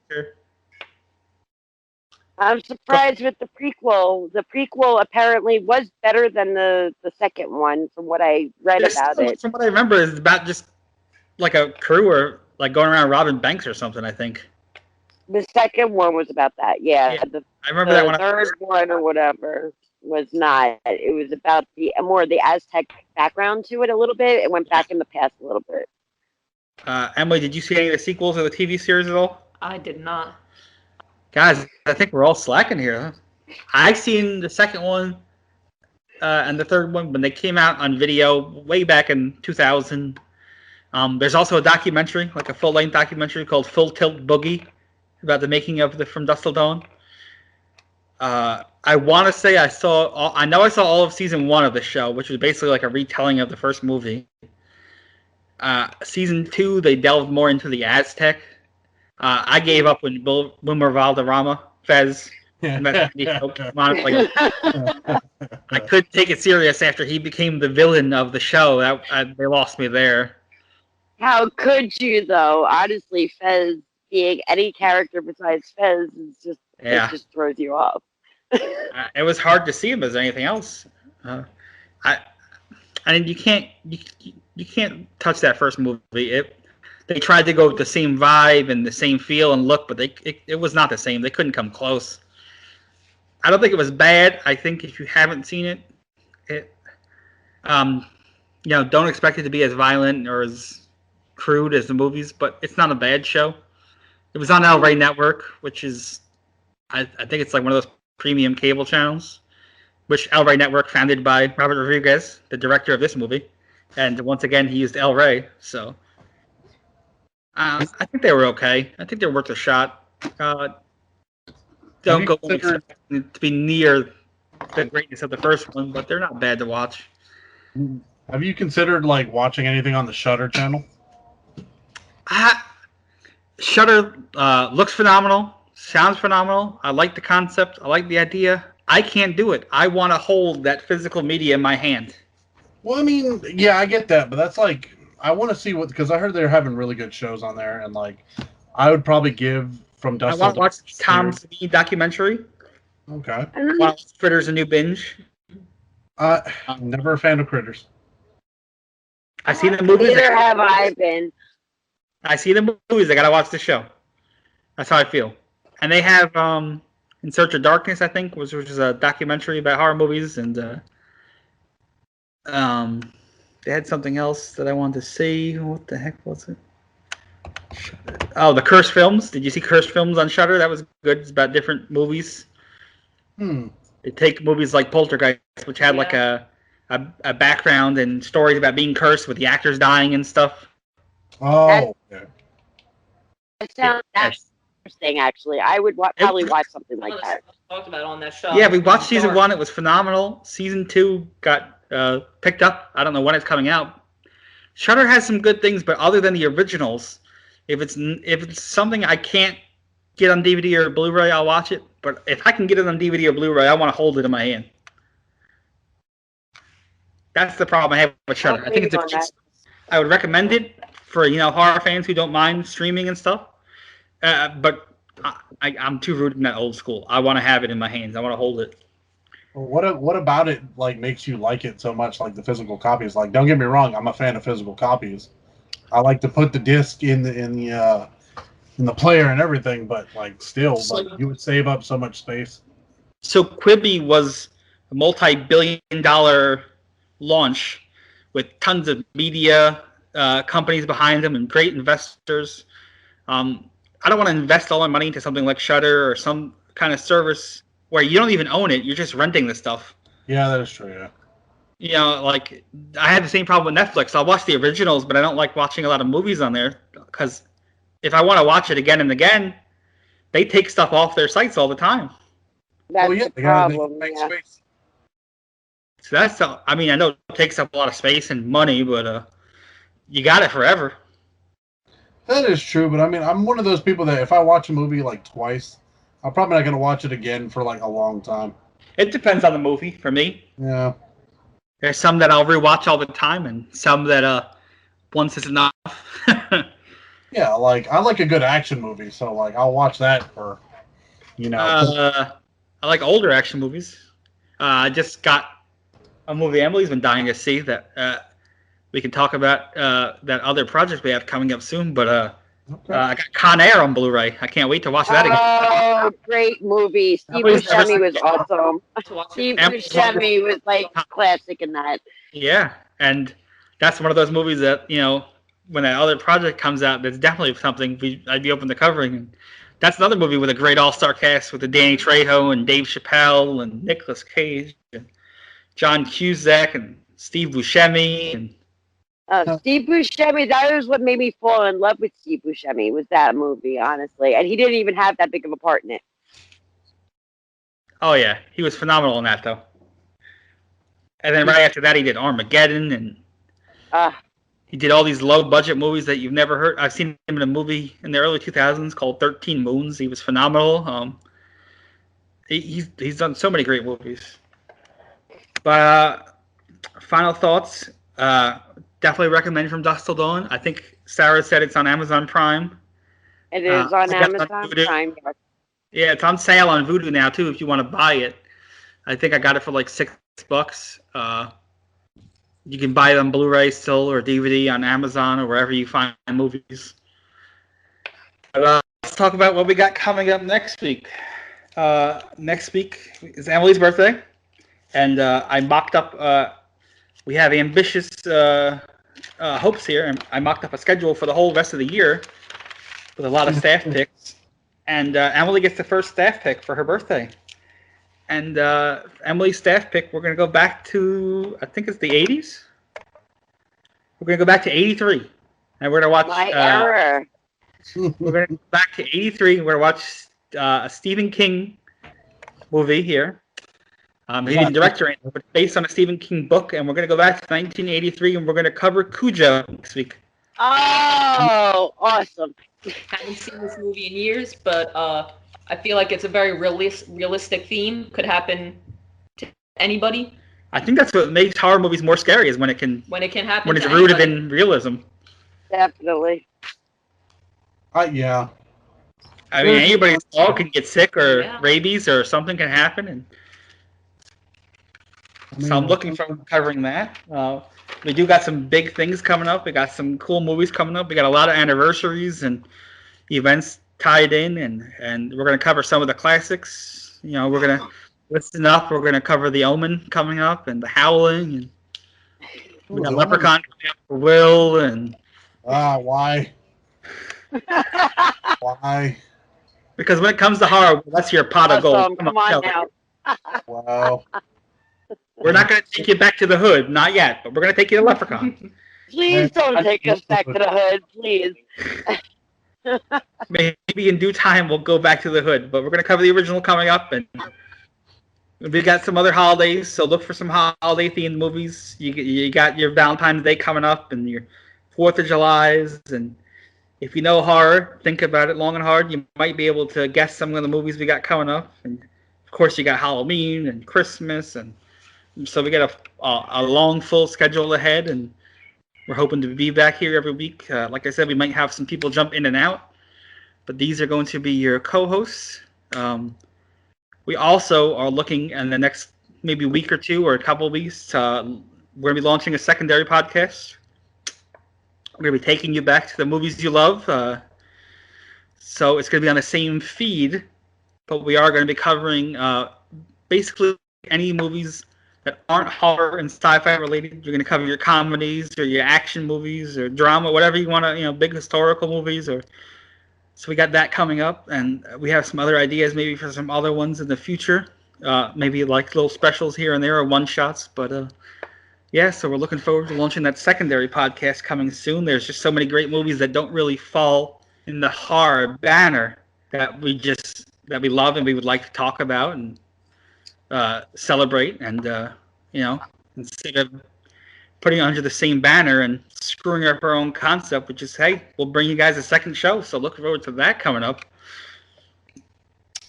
I'm surprised with the prequel. The prequel apparently was better than the second one, from what I read about it. From what I remember, it's about just like a crew or like going around robbing banks or something, I think. The second one was about that, yeah. Yeah. The I remember that one. third one or whatever. was not. It was about the more the Aztec background to it a little bit. It went back in the past a little bit. Emily, did you see any of the sequels of the TV series at all? I did not. Guys, I think we're all slacking here. Huh? I seen the second one and the third one when they came out on video way back in 2000. There's also a documentary, like a full-length documentary called Full Tilt Boogie, about the making of the From Dusk Till Dawn. I want to say I saw all of season 1 of the show, which was basically like a retelling of the first movie. Season 2, they delved more into the Aztec. I gave up when Wilmer Valderrama, Fez, I couldn't take it serious after he became the villain of the show. They lost me there. How could you, though? Honestly, Fez being any character besides Fez is just it just throws you off. It was hard to see him as anything else. You can't touch that first movie. They tried to go with the same vibe and the same feel and look, but it was not the same. They couldn't come close. I don't think it was bad. I think if you haven't seen it, don't expect it to be as violent or as crude as the movies, but it's not a bad show. It was on El Rey Network, which is, I think it's like one of those premium cable channels, which El Rey Network founded by Robert Rodriguez, the director of this movie, and once again he used El Rey, so I think they were okay. I think they're worth a shot. Don't go expecting to be near the greatness of the first one, but they're not bad to watch. Have you considered like watching anything on the Shudder channel? Shudder looks phenomenal, sounds phenomenal. I like the concept. I like the idea. I can't do it. I want to hold that physical media in my hand. Well, I mean, yeah, I get that, but that's like I want to see because I heard they're having really good shows on there, and like I would probably give From Dusk Till Dawn. I want to watch Tom Savini documentary. Okay. Watch Critters a new binge. Never a fan of Critters. I see the movies. Neither have I been. I see the movies. I gotta watch the show. That's how I feel. And they have In Search of Darkness, I think, which is a documentary about horror movies, and they had something else that I wanted to see. What the heck was it? Oh, the Cursed Films. Did you see Cursed Films on Shudder? That was good. It's about different movies. They take movies like Poltergeist, which had like a background and stories about being cursed with the actors dying and stuff. Oh, okay. It sounds interesting, actually. I would probably watch something like that. Talked about on that show. Yeah, we watched season 1. It was phenomenal. Season 2 got picked up. I don't know when it's coming out. Shudder has some good things, but other than the originals, if it's something I can't get on DVD or Blu-ray, I'll watch it. But if I can get it on DVD or Blu-ray, I want to hold it in my hand. That's the problem I have with Shudder. I think I would recommend it for horror fans who don't mind streaming and stuff. But I'm too rooted in that old school. I want to have it in my hands. I want to hold it. Well, what about it like makes you like it so much? Like the physical copies. Like, don't get me wrong, I'm a fan of physical copies. I like to put the disc in the player and everything, but like still, you would save up so much space. So Quibi was a multi-billion-dollar launch with tons of media companies behind them and great investors. I don't want to invest all my money into something like Shudder or some kind of service where you don't even own it. You're just renting the stuff. Yeah, that is true, yeah. Like I had the same problem with Netflix. I'll watch the originals, but I don't like watching a lot of movies on there because if I want to watch it again and again, they take stuff off their sites all the time. That's the problem, yeah. Space. So I know it takes up a lot of space and money, but you got it forever. That is true, but I'm one of those people that if I watch a movie like twice, I'm probably not going to watch it again for like a long time. It depends on the movie for me. Yeah. There's some that I'll rewatch all the time, and some that once is enough. Yeah, like I like a good action movie, so like I'll watch that for, I like older action movies. I just got a movie Emily's been dying to see that we can talk about that other project we have coming up soon. But Okay. I got Con Air on Blu-ray. I can't wait to watch that again. Oh, great movie. Steve Nobody's ever Buscemi seen was awesome. To watch Steve it. Buscemi was like classic in that. Yeah, and that's one of those movies that when that other project comes out, that's definitely something I'd be open to covering. And that's another movie with a great all-star cast with the Danny Trejo and Dave Chappelle and Nicolas Cage and John Cusack and Steve Buscemi and Steve Buscemi, that was what made me fall in love with Steve Buscemi, was that movie, honestly. And he didn't even have that big of a part in it. oh yeah, he was phenomenal in that though. And then right after that, he did Armageddon and Uh, he did all these low-budget movies that you've never heard. I've seen him in a movie in the early 2000s called 13 Moons. He was phenomenal. He's done so many great movies. But final thoughts. Definitely recommend From Dusk Till Dawn. I think Sarah said it's on Amazon Prime. it is on I got it on Amazon Vudu. Prime. Yeah, it's on sale on Vudu now too. If you want to buy it, I think I got it for like $6. You can buy it on Blu-ray still or DVD on Amazon or wherever you find movies. But, let's talk about what we got coming up next week. Next week is Emily's birthday, and I mocked up. We have ambitious hopes here, and I mocked up a schedule for the whole rest of the year with a lot of staff picks. And Emily gets the first staff pick for her birthday. And Emily's staff pick, we're going to go back to, I think it's the 80s. We're going to go back to 83. And we're going to watch. My error. We're going to go back to 83. We're going to watch a Stephen King movie here. He didn't direct or anything, but it's based on a Stephen King book. And we're going to go back to 1983, and we're going to cover Cujo next week. Oh, awesome. Haven't seen this movie in years, but I feel like it's a very realistic theme. Could happen to anybody. I think that's what makes horror movies more scary, is when it can happen. when it's to rooted anybody. in realism. Definitely. Yeah. I mean, anybody's dog can get sick or Yeah. rabies or something can happen, and so I'm looking forward to covering that. We do got some big things coming up. We got some cool movies coming up. We got a lot of anniversaries and events tied in, and we're going to cover some of the classics. We're going to listen up. We're going to cover The Omen coming up and The Howling, and we got Leprechaun coming up for Will, and why? Why? because when it comes to horror, that's your pot of gold. Awesome. Come on now. Wow. We're not going to take you back to the hood, not yet, but we're going to take you to Leprechaun. Please don't take us back to the hood, please. Maybe in due time we'll go back to the hood, but we're going to cover the original coming up, and we got some other holidays, so look for some holiday-themed movies. You got your Valentine's Day coming up and your 4th of July's, and if you know horror, think about it long and hard. You might be able to guess some of the movies we got coming up, and of course you got Halloween and Christmas, and so we got a long, full schedule ahead, and we're hoping to be back here every week. Like I said, we might have some people jump in and out, but these are going to be your co-hosts. We also are looking in the next maybe week or two or a couple of weeks. We're going to be launching a secondary podcast. We're going to be taking you back to the movies you love. So it's going to be on the same feed, but we are going to be covering basically any movies that aren't horror and sci-fi related. You're going to cover your comedies or your action movies or drama, whatever you want to, big historical movies. So we got that coming up, and we have some other ideas maybe for some other ones in the future. Maybe like little specials here and there or one-shots. But yeah, so we're looking forward to launching that secondary podcast coming soon. There's just so many great movies that don't really fall in the horror banner that we love and we would like to talk about and celebrate, and instead of putting it under the same banner and screwing up our own concept, which is, hey, we'll bring you guys a second show, so look forward to that coming up.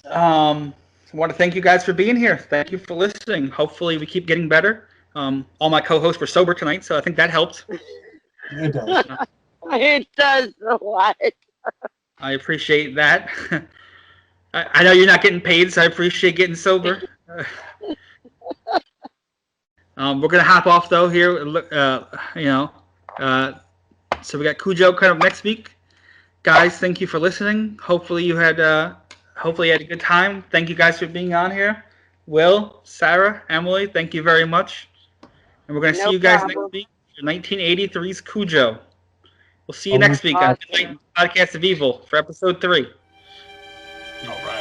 I want to thank you guys for being here. Thank you for listening. Hopefully we keep getting better. All my co-hosts were sober tonight, so I think that helped. It does. It does a lot. I appreciate that. I know you're not getting paid, so I appreciate getting sober. We're gonna hop off though here. So we got Cujo coming up next week, Guys, thank you for listening. Hopefully you had a good time. Thank you guys for being on here. Will, Sarah, Emily, thank you very much. And we're going to see No you guys problem. next week for 1983's Cujo. We'll see you Only next week on five. the Podcast of Evil for episode 3. All right.